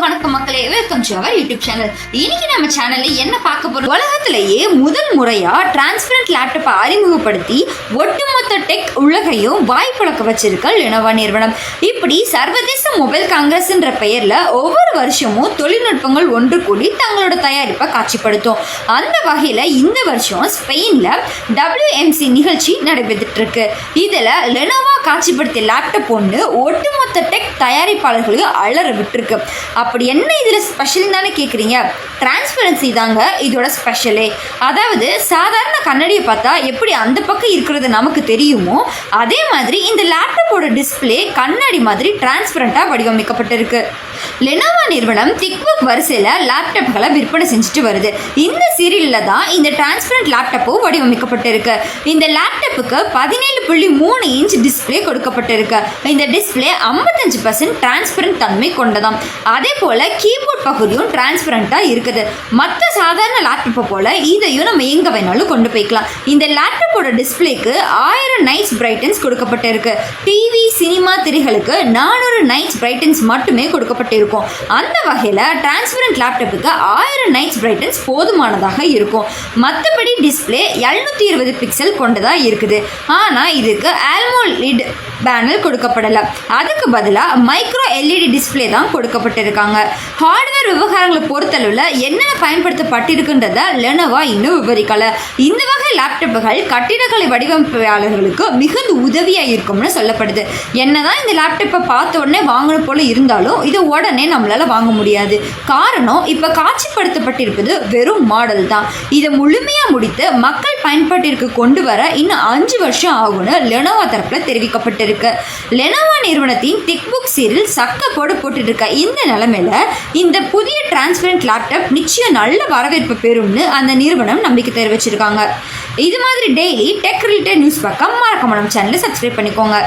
வணக்கம் மக்களே, welcome to our YouTube channel. இன்னைக்கு நம்ம சேனல்ல என்ன பார்க்க போறோம்? உலகத்திலேயே முதல் முறையா டிரான்ஸ்பரண்ட் லேப்டாப்பை அறிமுகப்படுத்தி ஒட்டுமொத்த டெக் உலகையும் வாய்ப்புழக்க வச்சிருக்க லெனோவோ நிறுவனம். இப்படி சர்வதேச மொபைல் காங்கிரஸ்ன்ற பெயர்ல ஒவ்வொரு வருஷமும் தொழில்நுட்பங்கள் ஒன்று கூடி தங்களோட தயாரிப்பை காட்சிப்படுத்தும். அந்த வகையில இந்த வருஷம் ஸ்பெயின்ல WMC நிகழ்ச்சி நடைபெற்றுட்டு இருக்கு. இதுல லெனோவோ காட்சிப்படுத்திய லேப்டாப் ஒன்று ஒட்டுமொத்த டெக் தயாரிப்பாளர்களையும் அலற விட்டுருக்கு. அப்படி என்ன இதுல ஸ்பெஷல் தானே கேட்குறீங்க? டிரான்ஸ்பரன்சி தாங்க இதோட ஸ்பெஷலே. அதாவது சாதாரண கண்ணாடியை பார்த்தா எப்படி அந்த பக்கம் இருக்கிறது நமக்கு தெரியுமோ, அதே மாதிரி இந்த லேப்டாப்போட டிஸ்பிளே கண்ணாடி மாதிரி டிரான்ஸ்பரண்டாக வடிவமைக்கப்பட்டிருக்கு. லெனோவோ நிறுவனம் திக்புக் வரிசையில் லேப்டாப்களை விற்பனை செஞ்சுட்டு வருது. இந்த சீரியலில் தான் இந்த டிரான்ஸ்பரண்ட் லேப்டாப்பும் வடிவமைக்கப்பட்டிருக்கு. இந்த லேப்டாப்புக்கு 17.3 இன்ச் டிஸ்பிளே கொடுக்கப்பட்டிருக்கு. இந்த டிஸ்பிளே 55% டிரான்ஸ்பரண்ட் தன்மை கொண்டதாம். அதே போல கீபோர்ட் பகுதியும் டிரான்ஸ்பரண்டாக இருக்குது. மற்ற சாதாரண லேப்டாப்பை போல இதையும் நம்ம எங்கே வேணாலும் கொண்டு போய்க்கலாம். இந்த லேப்டாப்போட டிஸ்பிளேக்கு 1000 நைட்ஸ் பிரைட்டன்ஸ் கொடுக்கப்பட்டிருக்கு. டிவி சினிமா திரைகளுக்கு 400 நைட்ஸ் பிரைட்டன்ஸ் மட்டுமே கொடுக்கப்பட்டிருக்கும். அந்த வகையில் டிரான்ஸ்பரண்ட் லேப்டாப்புக்கு 1000 நைட்ஸ் பிரைட்டன்ஸ் போதுமானதாக இருக்கும். மற்றபடி டிஸ்பிளே 720 பிக்சல் கொண்டதாக இருக்குது. ஆனால் இதுக்கு ஆல்மோலிட் பேனல் கொடுக்கப்படலை. அதுக்கு பதிலாக மைக்ரோ LED டிஸ்பிளே தான் கொடுக்கப்பட்டிருக்காங்க. ஹார்ட்வேர் விவகாரங்களை பொறுத்தளவில் என்னென்ன பயன்படுத்தப்பட்டிருக்குன்றத லெனோவோ இன்னும் விவரிக்கலை. இந்த வகை லேப்டாப்புகள் கட்டிடக்கலை வடிவமைப்பாளர்களுக்கு மிகுந்த உதவியாக இருக்கும்னு சொல்லப்படுது. என்னதான் இந்த லேப்டாப்பை பார்த்த உடனே வாங்கணும் போல இருந்தாலும் இதை உடனே நம்மளால வாங்க முடியாது. காரணம், இப்போ காட்சிப்படுத்தப்பட்டிருப்பது வெறும் மாடல் தான். இதை முழுமையாக முடித்து மக்கள் பயன்பாட்டிற்கு கொண்டு வர இன்னும் 5 வருஷம் ஆகும்னு லெனோவோ தரப்பில் தெரிவிக்கப்பட்டிருக்கு. லெனோவோ நிறுவனத்தின் திக்புக் சீரில் சக்கப்போடு போட்டுருக்க இந்த நிலைமையில இந்த புதிய டிரான்ஸ்பரண்ட் லேப்டாப் நிச்சயம் நல்ல வரவேற்பு பெறும்னு அந்த நிறுவனம் நம்பிக்கை தெரிவிச்சிருக்காங்க. இது மாதிரி டெய்லி டெக் ரிலேட்டட் நியூஸ் பார்க்க மறக்காம நம்ம சேனலை சப்ஸ்கிரைப் பண்ணிக்கோங்க.